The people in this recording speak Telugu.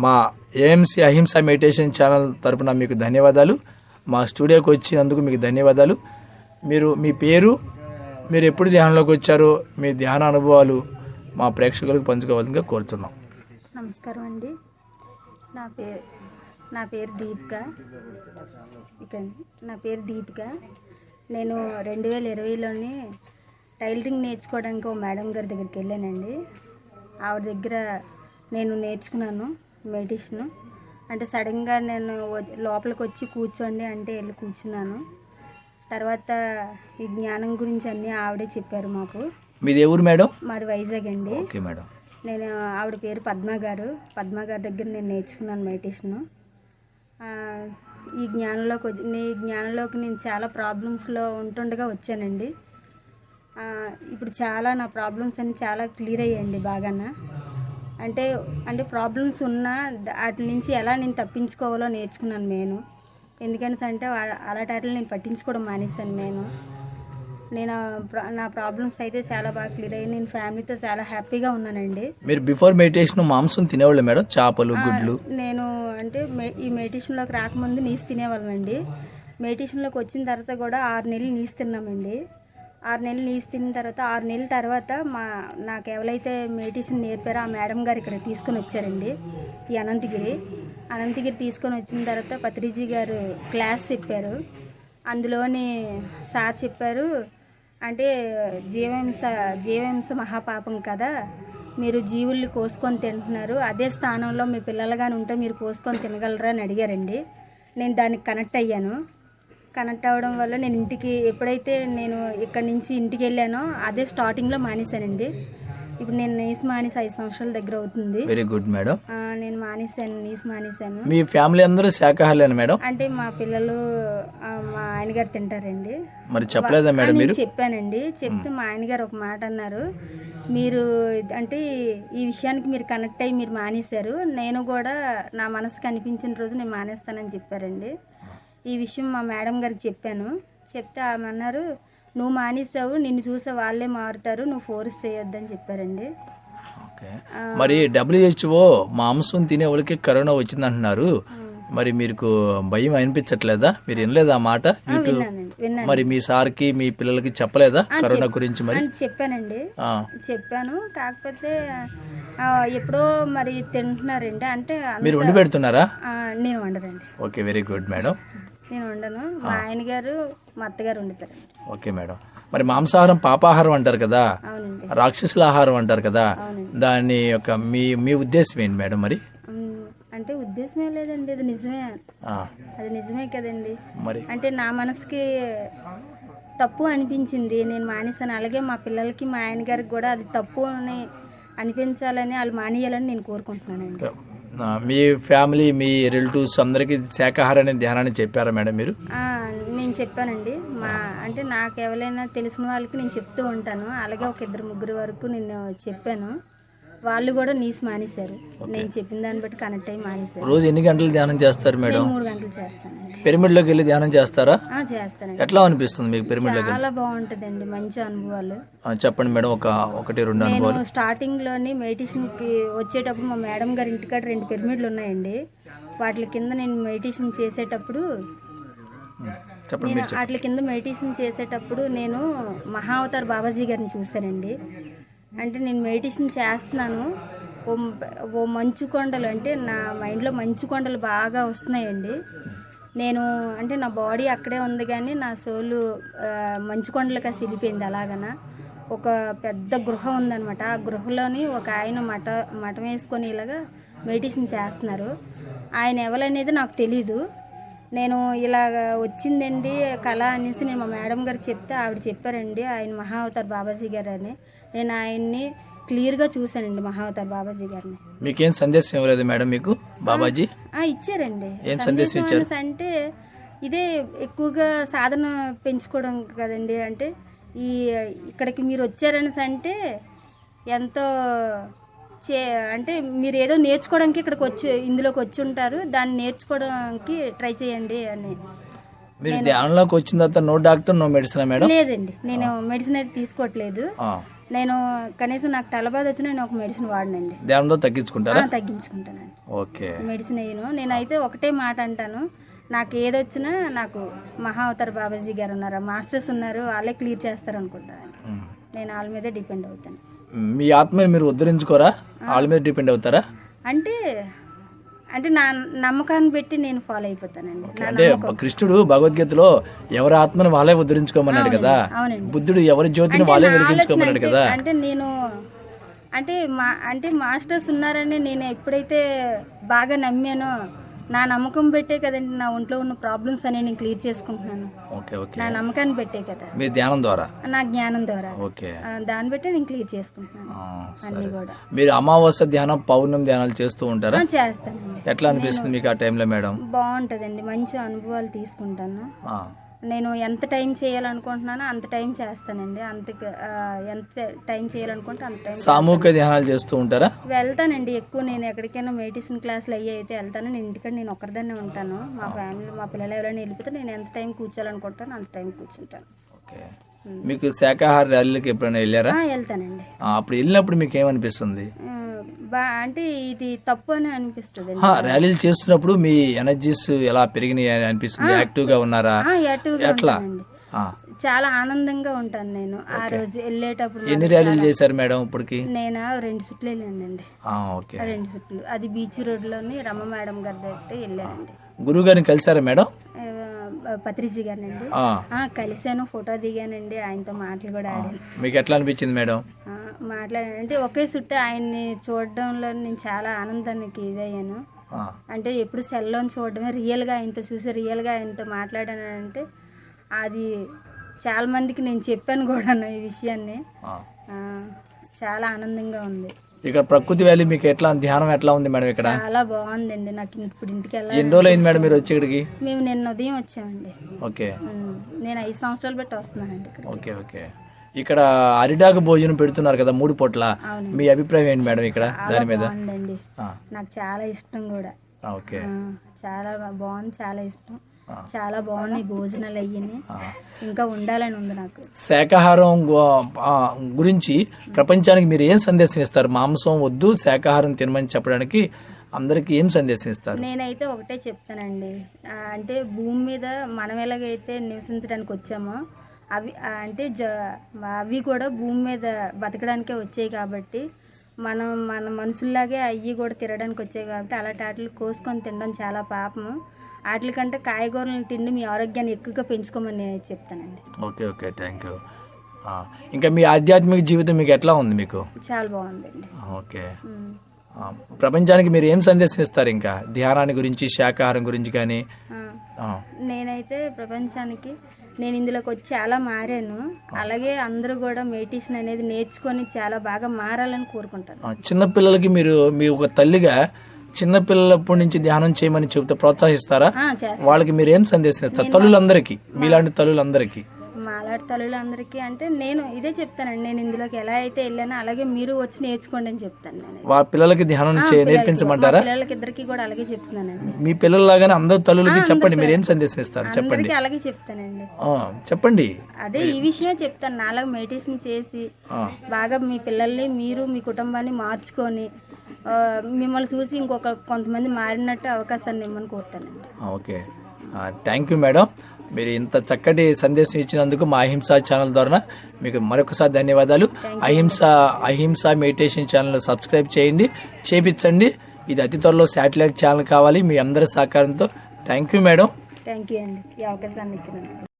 మా ఏఎంసీ అహింస మెడిటేషన్ ఛానల్ తరపున మీకు ధన్యవాదాలు. మా స్టూడియోకి వచ్చినందుకు మీకు ధన్యవాదాలు. మీరు మీ పేరు, మీరు ఎప్పుడు ధ్యానంలోకి వచ్చారో మీ ధ్యాన అనుభవాలు మా ప్రేక్షకులకు పంచుకోవాలని కోరుతున్నాం. నమస్కారం అండి. నా పేరు దీపిక. నేను 2020లోనే టైలరింగ్ నేర్చుకోవడానికి ఒక మేడం గారి దగ్గరికి వెళ్ళానండి. ఆవిడ దగ్గర నేను నేర్చుకున్నాను మెడిటేషను. అంటే సడన్గా నేను లోపలికి వచ్చి కూర్చోండి అంటే వెళ్ళి కూర్చున్నాను. తర్వాత ఈ జ్ఞానం గురించి అన్నీ ఆవిడే చెప్పారు మాకు. మీది ఎవరు మేడం? మాది వైజాగ్ అండి. Okay madam. నేను ఆవిడ పేరు పద్మ గారు దగ్గర నేను నేర్చుకున్నాను మెడిటేషను. ఈ జ్ఞానంలోకి నేను చాలా ప్రాబ్లమ్స్లో ఉంటుండగా వచ్చానండి. ఇప్పుడు చాలా నా ప్రాబ్లమ్స్ అన్నీ చాలా క్లియర్ అయ్యాయండి బాగానా. అంటే ప్రాబ్లమ్స్ ఉన్నా వాటి నుంచి ఎలా నేను తప్పించుకోవాలో నేర్చుకున్నాను నేను. ఎందుకంటే అలాంటి వాటిని నేను పట్టించుకోవడం మానేశాను. నా ప్రాబ్లమ్స్ అయితే చాలా బాగా క్లియర్ అయ్యి నేను ఫ్యామిలీతో చాలా హ్యాపీగా ఉన్నానండి. మీరు బిఫోర్ మెడిటేషన్ మాంసం తినేవాళ్ళు మేడం? చేపలు, గుడ్లు? నేను ఈ మెడిటేషన్లోకి రాకముందు నీసు తినేవాళ్ళమండి. మెడిటేషన్లోకి వచ్చిన తర్వాత కూడా 6 నెలలు నీసు తిన్నామండి. 6 నెలలు నీసు తిన్న తర్వాత 6 నెలల తర్వాత నాకు ఎవరైతే మెడిటేషన్ నేర్పారో ఆ మేడం గారు ఇక్కడ తీసుకొని వచ్చారండి. ఈ అనంతగిరి తీసుకొని వచ్చిన తర్వాత పత్రిజీ గారు క్లాస్ చెప్పారు. అందులోని సార్ చెప్పారు, అంటే జీవహింస మహాపాపం కదా, మీరు జీవుల్ని కోసుకొని తింటున్నారు, అదే స్థానంలో మీ పిల్లలు కానీ ఉంటే మీరు కోసుకొని తినగలరా అని అడిగారండి. నేను దానికి కనెక్ట్ అయ్యాను. కనెక్ట్ అవ్వడం వల్ల నేను ఎప్పుడైతే నేను ఇక్కడి నుంచి ఇంటికి వెళ్ళానో అదే స్టార్టింగ్లో మానేశానండి. ఇప్పుడు నేను నీసు మానేసి 5 సంవత్సరాల దగ్గర అవుతుంది. Very good madam. నేను నీసు మానేశాను. మీ ఫ్యామిలీ అందరూ శాకాహారులేనా మేడం? అంటే మా పిల్లలు మా ఆయనగారు తింటారండి. మరి చెప్పలేదా మేడం మీరు? చెప్పానండి. చెప్తే మా ఆయనగారు ఒక మాట అన్నారు, మీరు అంటే ఈ విషయానికి మీరు కనెక్ట్ అయ్యి మీరు మానేశారు, నేను కూడా నా మనసుకు అనిపించిన రోజు నేను మానేస్తానని చెప్పారండి. ఈ విషయం మా మేడం గారికి చెప్పాను. చెప్తే ఆమె అన్నారు, నువ్వు మానేసావు, నిన్ను చూసే వాళ్ళే మారుతారు, నువ్వు ఫోర్స్ చేయొద్దని చెప్పారండి. ఓకే. మరి WHO మాంసం తినే వాళ్ళకి కరోనా వచ్చిందంటున్నారు. మరి మీకు భయం అనిపించట్లేదా? మీరు వినలేదా ఆ మాట? మరి మీ సార్కి మీ పిల్లలకి చెప్పలేదా కరోనా గురించి? మరి చెప్పానండి. చెప్పాను. కాకపోతే ఎప్పుడో మరి తింటున్నారండి. అంటే మీరు వండి పెడుతున్నారా? నేను వండరండి. Okay, very good madam. నేను వండను, మా ఆయన గారు మా అత్తగారు వండుతారండి. Okay madam. మరి మాంసాహారం పాపాహారం అంటారు కదా, రాక్షసుల ఆహారం అంటారు కదా, దాని యొక్క మీ ఉద్దేశం ఏంటి మేడం? మరి అంటే ఉద్దేశమే లేదండి, అది నిజమే కదండి. మరి అంటే నా మనసుకి తప్పు అనిపించింది, నేను మానేసాను. అలాగే మా పిల్లలకి మా ఆయన గారికి కూడా అది తప్పు అని అనిపించాలని, వాళ్ళు మానేయాలని నేను కోరుకుంటున్నానండి. మీ ఫ్యామిలీ, మీ రిలేటివ్స్ అందరికీ శాకాహారాన్ని ధ్యానాన్ని చెప్పారా మేడం మీరు? నేను చెప్పానండి. అంటే నాకు ఎవరైనా తెలిసిన వాళ్ళకి నేను చెప్తూ ఉంటాను. అలాగే ఒక 2-3 వరకు నేను చెప్పాను. వాళ్ళు కూడా నీసు మానేశారు. నేను చెప్పిన దాన్ని బట్టి కనెక్ట్ అయ్యి మానేశారు. రోజు ఎన్ని గంటలు ధ్యానం చేస్తారు మేడం? 3 గంటలు చేస్తానండి. పిరమిడ్లోకి వెళ్ళి ధ్యానం చేస్తారా? చేస్తానండి. ఎట్లా అనిపిస్తుంది మీకు పిరమిడ్లోకి? చాలా బాగుంటుందండి, మంచి అనుభవాలు. చెప్పండి మేడం, 1-2 అనుభవాలు. నేను స్టార్టింగ్లోని మెడిటేషన్కి వచ్చేటప్పుడు మా మేడం గారి ఇంటికాడ 2 పిరమిడ్లు ఉన్నాయండి. వాటి కింద నేను మెడిటేషన్ చేసేటప్పుడు నేను మహావతార్ బాబాజీ గారిని చూశానండి. అంటే నేను మెడిటేషన్ చేస్తున్నాను, ఓ మంచు కొండలు, అంటే నా మైండ్లో మంచు కొండలు బాగా వస్తున్నాయండి. అంటే నా బాడీ అక్కడే ఉంది కానీ నా సోలు మంచు కొండలుగా సిలిపోయింది. అలాగన ఒక పెద్ద గృహ ఉందన్నమాట. ఆ గృహలోని ఒక ఆయన మఠం వేసుకొని ఇలాగా మెడిటేషన్ చేస్తున్నారు. ఆయన ఎవరనేది నాకు తెలీదు. నేను ఇలాగ వచ్చిందండి కళ అనేసి నేను మా మేడం గారు చెప్తే ఆవిడ చెప్పారండి, ఆయన మహావతార్ బాబాజీ గారు అని. నేను ఆయన్ని క్లియర్గా చూశానండి, మహావతార్ బాబాజీ గారిని. మీకేం సందేశం ఇవ్వలేదు మేడం మీకు బాబాజీ? ఇచ్చారండి. ఏం సందేశం ఇచ్చారు? అంటే ఇదే ఎక్కువగా సాధన పెంచుకోవడం కదండి. అంటే ఇక్కడికి మీరు వచ్చారనేసి అంటే ఎంతో అంటే మీరు ఏదో నేర్చుకోవడానికి ఇందులోకి వచ్చి ఉంటారు, దాన్ని నేర్చుకోవడానికి ట్రై చేయండి అని. మీరు ధ్యానంలోకి వచ్చిన తర్వాత no doctor no medicine madam? లేదండి, నేను మెడిసిన్ అయితే తీసుకోవట్లేదు. నేను కనీసం నాకు తలబాధ వచ్చినా నేను ఒక మెడిసిన్ వాడనండి. ధ్యానంలో తగ్గించుకుంటారా? తగ్గించుకుంటానండి. ఓకే. మెడిసిన్ వేయను. నేనైతే ఒకటే మాట అంటాను, నాకు ఏదొచ్చినా నాకు మహా అవతార్ బాబాజీ గారు ఉన్నారు, మాస్టర్స్ ఉన్నారు, వాళ్ళే క్లియర్ చేస్తారు అనుకుంటాను. నేను వాళ్ళ మీదే డిపెండ్ అవుతాను. మీ ఆత్మని మీరు ఉద్ధరించుకోరా? వాళ్ళ మీద డిపెండ్ అవుతారా? అంటే నా నమ్మకాన్ని పెట్టి నేను ఫాలో అయిపోతానండి. అంటే కృష్ణుడు భగవద్గీతలో ఎవరి ఆత్మను వాళ్ళే ఉద్ధరించుకోమన్నాడు కదా, బుద్ధుడు ఎవరి జ్యోతిని వాళ్ళే వెలిగించుకోమన్నాడు కదా. అంటే నేను అంటే మాస్టర్స్ ఉన్నారని నేను ఎప్పుడైతే బాగా నమ్మానో, నా నమ్మకం పెట్టే కదండి నా ఒంట్లో ఉన్న ప్రాబ్లమ్స్ అని నేను క్లియర్ చేసుకుంటున్నాను. నా నమ్మకాన్ని పెట్టే కదా, మీ ధ్యానం ద్వారా, నా జ్ఞానం ద్వారా, దాన్ని బట్టి నేను క్లియర్ చేసుకుంటున్నాను అన్ని కూడా. మీరు అమావాస్య ధ్యానం, పౌర్ణమి ధ్యానాలు చేస్తూ ఉంటారా? చేస్తానండి. ఎట్లా అనిపిస్తుంది మీకు ఆ టైంలో మేడం? బాగుంటుందండి, మంచి అనుభవాలు తీసుకుంటాను. నేను ఎంత టైం చేయాలనుకుంటున్నానో అంత టైం చేస్తానండి. ఎంత టైం చేయాలనుకుంటే అంత టైం. సామూహిక ధ్యానాలు చేస్తూ ఉంటారా? వెళ్తానండి ఎక్కువ. నేను ఎక్కడికైనా మెడిటేషన్ క్లాసులు అయితే వెళ్తాను. నేను ఇంటికాడ నేను ఒక్కరిదాన్నే ఉంటాను. మా ఫ్యామిలీ, మా పిల్లలు ఎవరైనా వెళ్ళిపోతే నేను ఎంత టైం కూర్చోాలనుకుంటాను అంత టైం కూర్చుంటాను. ఓకే. మీకు శాకాహార ర్యాలీలకు ఎప్పుడైనా వెళ్ళారా? వెళ్తానండి. అప్పుడు వెళ్ళినప్పుడు మీకు ఏమనిపిస్తుంది? అంటే ఇది తప్పు అని అనిపిస్తుంది. ర్యాలీలు చేస్తున్నప్పుడు మీ ఎనర్జీస్ ఎలా పెరిగినాయి అని అనిపిస్తుంది? యాక్టివ్ గా ఉన్నారా? ఎట్లా? చాలా ఆనందంగా ఉంటాను నేను ఆ రోజు వెళ్ళేటప్పుడు. ఎన్ని ర్యాలీలు చేశారు మేడం ఇప్పటికి? నేను 2 సుట్లు వెళ్ళానండి. 2 సుట్లు. అది బీచ్ రోడ్ లోని రమ్మ మేడం గారి దగ్గర వెళ్ళానండి. గురువు గారిని కలిసారా మేడం? పత్రిజీ గారినండి కలిసాను, ఫోటో దిగానండి, ఆయనతో మాటలు కూడా ఆడాను. మీకు ఎట్లా అనిపించింది మేడం? మాట్లాడానంటే ఒకే చుట్టే ఆయన్ని చూడడంలో నేను చాలా ఆనందానికి ఇదయ్యాను. అంటే ఎప్పుడు సెల్లో చూడడమే, రియల్గా ఆయనతో చూసి రియల్గా ఆయనతో మాట్లాడానంటే అది చాలా మందికి నేను చెప్పాను కూడా ఈ విషయాన్ని. చాలా ఆనందంగా ఉంది. ఇక్కడ ప్రకృతి వ్యాలీ మీకు ఎట్లా ధ్యానం ఎట్లా ఉంది మేడం? ఇక్కడ చాలా బాగుందండి. నాకు ఇప్పుడు ఇంటికి వెళ్ళాలి. ఎన్ని రోజులు అయింది మేడం మీరు వచ్చి ఇక్కడికి? మేము నిన్న ఉదయం వచ్చామండి. ఓకే. నేను 5 సంవత్సరాలు బట్టి వస్తున్నానండి ఇక్కడ. ఓకే. ఓకే. ఇక్కడ అరిటాకు భోజనం పెడుతున్నారు కదా 3 పూట్ల, మీ అభిప్రాయం ఏంటి మేడం ఇక్కడ దాని మీద? నాకు చాలా ఇష్టం కూడా. ఓకే. చాలా బాగుంది, చాలా ఇష్టం. చాలా బాగున్నాయి భోజనాలు అయ్యి. ఇంకా ఉండాలని ఉంది నాకు. శాకాహారం గురించి ప్రపంచానికి మీరు ఏం సందేశం ఇస్తారు? మాంసం వద్దు, శాకాహారం తినమని చెప్పడానికి అందరికి ఏం సందేశం ఇస్తారు? నేనైతే ఒకటే చెప్తానండి. అంటే భూమి మీద మనం ఎలాగైతే నివసించడానికి వచ్చామో అవి కూడా భూమి మీద బతకడానికే వచ్చాయి కాబట్టి, మన మనుషుల్లాగే అవి కూడా తినడానికి వచ్చాయి కాబట్టి అలాంటి వాటిని కోసుకొని తినడం చాలా పాపము. వాటి కంటే కాయగూరలను తిండి మీ ఆరోగ్యాన్ని ఎక్కువగా పెంచుకోమని నేను చెప్తానండి. ఓకే. ఓకే. Thank you. ఇంకా మీ ఆధ్యాత్మిక జీవితం మీకు ఎట్లా ఉంది? మీకు చాలా బాగుందండి. ఓకే. ప్రపంచానికి మీరు ఏం సందేశం ఇస్తారు ఇంకా ధ్యానాన్ని గురించి, శాకాహారం గురించి కానీ? నేనైతే ప్రపంచానికి నేను ఇందులోకి వచ్చి చాలా మారాను. అలాగే అందరూ కూడా మెడిటేషన్ అనేది నేర్చుకొని చాలా బాగా మారాలని కోరుకుంటాను. చిన్నపిల్లలకి మీరు మీ ఒక తల్లిగా చిన్నపిల్లలప్పటి నుంచి ధ్యానం చేయమని చెబుతే ప్రోత్సహిస్తారా? వాళ్ళకి మీరు ఏం సందేశం ఇస్తారు? తల్లులందరికీ, మీలాంటి తల్లులందరికీ, మాలాంటి తల్లులందరికీ అంటే నేను ఇదే చెప్తానండి. నేను ఇందులోకి ఎలా అయితే వెళ్ళానో అలాగే మీరు వచ్చి నేర్చుకోండి అని చెప్తాను. నేను వాళ్ళ పిల్లలకి ధ్యానం నేర్పించమంటారా? పిల్లలకి ఇద్దరికి కూడా అలాగే చెప్తున్నానండి. మీ పిల్లల్లాగానే అందరు తల్లులకి చెప్పండి, మీరు ఏం సందేశం ఇస్తారు చెప్పండి. అలాగే చెప్తానండి. చెప్పండి. అదే ఈ విషయమే చెప్తాను. నాలాగా మెడిటేషన్ చేసి బాగా మీ పిల్లల్ని, మీరు మీ కుటుంబాన్ని మార్చుకొని మిమ్మల్ని చూసి కొంతమంది మారినట్టు అవకాశాన్ని ఇమ్మని కోరుతానండి. ఓకే. Thank you madam. మీరు ఇంత చక్కటి సందేశం ఇచ్చినందుకు మా అహింసా ఛానల్ ద్వారా మీకు మరొకసారి ధన్యవాదాలు. అహింసా మెడిటేషన్ ఛానల్ సబ్స్క్రైబ్ చేయండి, చేపించండి. ఇది అతి త్వరలో శాటిలైట్ ఛానల్ కావాలి మీ అందరి సహకారంతో. Thank you madam. Thank you అండి ఈ అవకాశాన్ని ఇచ్చినందుకు.